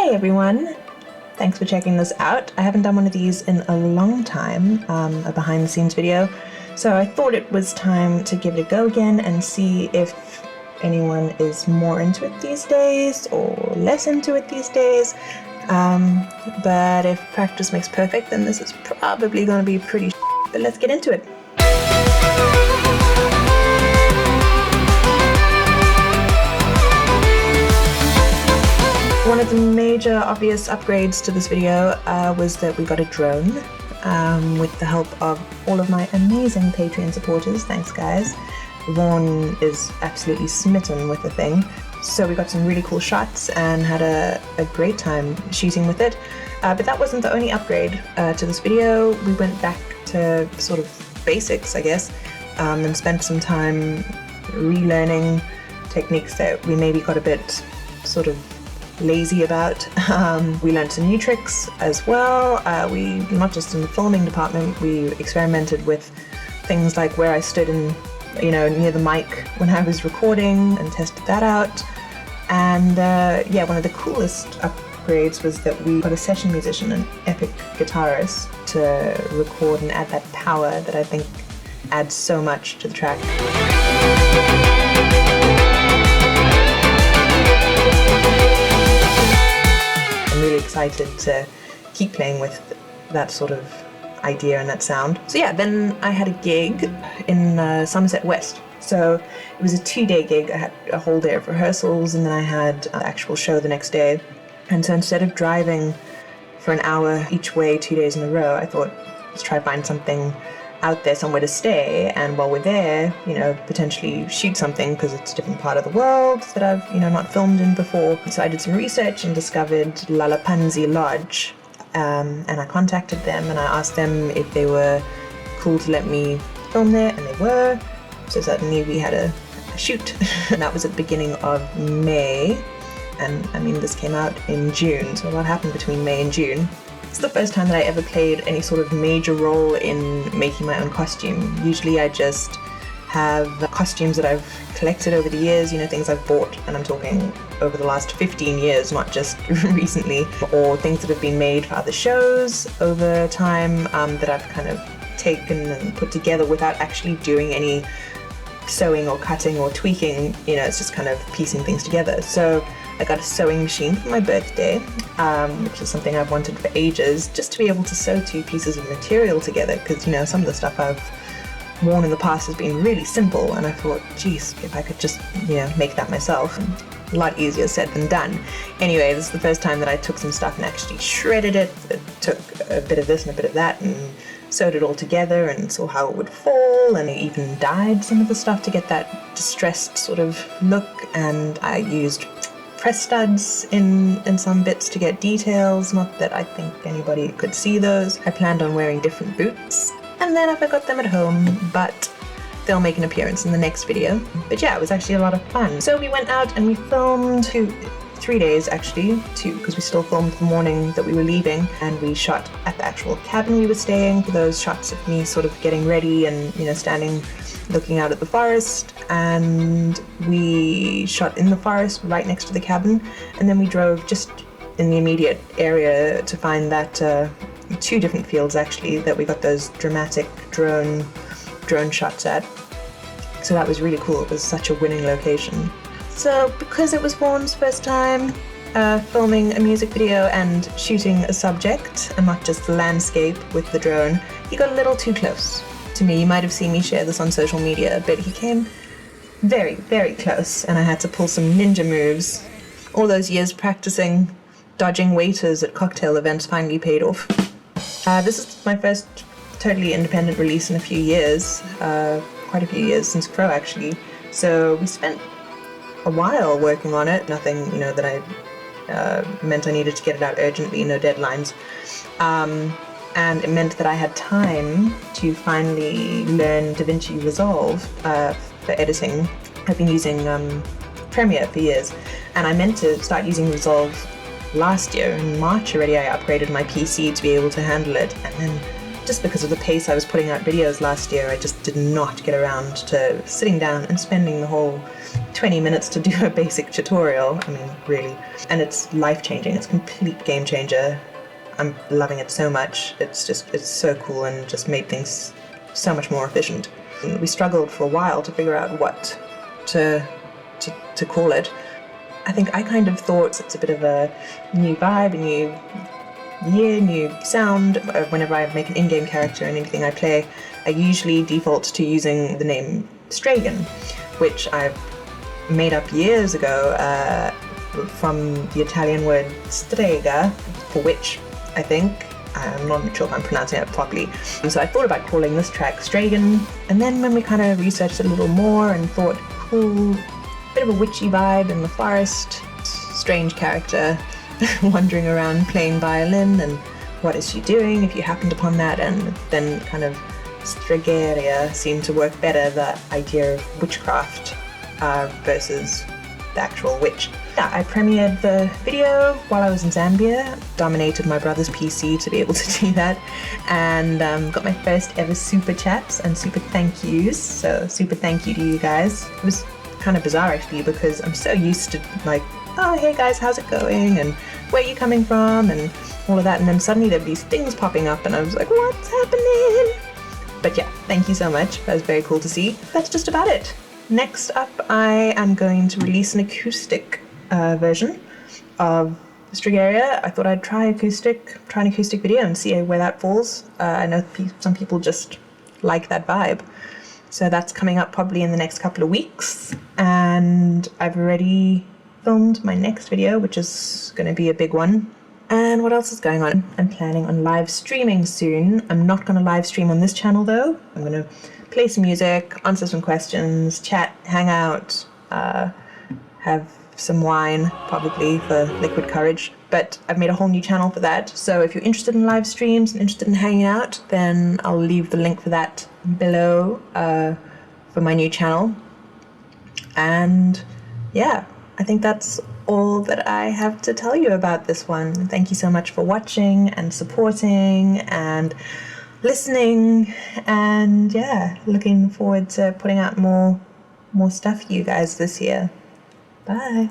Hey everyone! Thanks for checking this out. I haven't done one of these in a long time, a behind the scenes video, so I thought it was time to give it a go again and see if anyone is more into it these days or less into it these days. But if practice makes perfect, then this is probably going to be pretty but let's get into it. One of the major obvious upgrades to this video was that we got a drone with the help of all of my amazing Patreon supporters. Thanks guys. Vaughn is absolutely smitten with the thing. So we got some really cool shots and had a great time shooting with it. But that wasn't the only upgrade to this video. We went back to sort of basics, I guess, and spent some time relearning techniques that we maybe got a bit sort of lazy about. We learned some new tricks as well. We, not just in the filming department, we experimented with things like where I stood in, near the mic when I was recording and tested that out. And yeah, one of the coolest upgrades was that we got a session musician, an epic guitarist, to record and add that power that I think adds so much to the track. I'm really excited to keep playing with that sort of idea and that sound. So yeah, then I had a gig in Somerset West. So it was a 2-day gig. I had a whole day of rehearsals and then I had an actual show the next day. And so instead of driving for an hour each way 2 days in a row, I thought, let's try to find something out there, somewhere to stay, and while we're there, potentially shoot something because it's a different part of the world that I've, not filmed in before. So I did some research and discovered Lalapanzi Lodge, and I contacted them and I asked them if they were cool to let me film there, and they were. So suddenly we had a shoot, and that was at the beginning of May, and I mean this came out in June, so what happened between May and June? It's the first time that I ever played any sort of major role in making my own costume. Usually I just have costumes that I've collected over the years, things I've bought, and I'm talking over the last 15 years, not just recently, or things that have been made for other shows over time that I've kind of taken and put together without actually doing any sewing or cutting or tweaking, it's just kind of piecing things together. So I got a sewing machine for my birthday, which is something I've wanted for ages, just to be able to sew 2 pieces of material together, because some of the stuff I've worn in the past has been really simple, and I thought, geez, if I could just make that myself. A lot easier said than done. Anyway, this is the first time that I took some stuff and actually shredded it. It took a bit of this and a bit of that and sewed it all together and saw how it would fall, and I even dyed some of the stuff to get that distressed sort of look, and I used press studs in some bits to get details, not that I think anybody could see those. I planned on wearing different boots, and then I forgot them at home, but they'll make an appearance in the next video. But yeah, it was actually a lot of fun. So we went out and we filmed 3 days actually, because we still filmed the morning that we were leaving, and we shot at the actual cabin we were staying for those shots of me sort of getting ready and standing looking out at the forest, and we shot in the forest right next to the cabin, and then we drove just in the immediate area to find that 2 different fields actually that we got those dramatic drone shots at. So that was really cool. It was such a winning location. So because it was Vaughn's first time filming a music video and shooting a subject and not just the landscape with the drone, he got a little too close to me. You might have seen me share this on social media, but he came very, very close, and I had to pull some ninja moves. All those years practicing dodging waiters at cocktail events finally paid off. This is my first totally independent release in a few years, quite a few years, since Pro actually. So we spent a while working on it. Nothing, that I meant I needed to get it out urgently, no deadlines. And it meant that I had time to finally learn DaVinci Resolve for editing. I've been using Premiere for years, and I meant to start using Resolve last year. In March already I upgraded my PC to be able to handle it, and then just because of the pace I was putting out videos last year, I just did not get around to sitting down and spending the whole 20 minutes to do a basic tutorial. I mean, really. And it's life-changing. It's a complete game changer. I'm loving it so much. It's so cool and just made things so much more efficient. We struggled for a while to figure out what to call it. I think I kind of thought it's a bit of a new vibe, a new year, new sound. Whenever I make an in-game character in anything I play, I usually default to using the name Stregheria, which I've made up years ago from the Italian word strega, for witch, I think. I'm not sure if I'm pronouncing it properly. So I thought about calling this track Stregheria, and then when we kind of researched it a little more and thought, cool, bit of a witchy vibe in the forest, strange character wandering around playing violin, and what is she doing if you happened upon that, and then kind of Stregheria seemed to work better, the idea of witchcraft versus the actual witch. Yeah, I premiered the video while I was in Zambia, dominated my brother's PC to be able to do that, and got my first ever super chats and super thank yous, so super thank you to you guys. It was kind of bizarre actually, because I'm so used to like, oh hey guys, how's it going, and where are you coming from, and all of that, and then suddenly there were these things popping up and I was like, what's happening? But yeah, thank you so much, that was very cool to see. That's just about it. Next up, I am going to release an acoustic version of Stregheria. I thought I'd try an acoustic video and see where that falls. I know some people just like that vibe. So that's coming up probably in the next couple of weeks. And I've already filmed my next video, which is going to be a big one. And what else is going on? I'm planning on live streaming soon. I'm not going to live stream on this channel though. I'm going to play some music, answer some questions, chat, hang out, have some wine, probably for liquid courage. But I've made a whole new channel for that. So if you're interested in live streams and interested in hanging out, then I'll leave the link for that below for my new channel. And yeah, I think that's all that I have to tell you about this one. Thank you so much for watching and supporting and listening, and yeah, looking forward to putting out more stuff for you guys this year. Bye.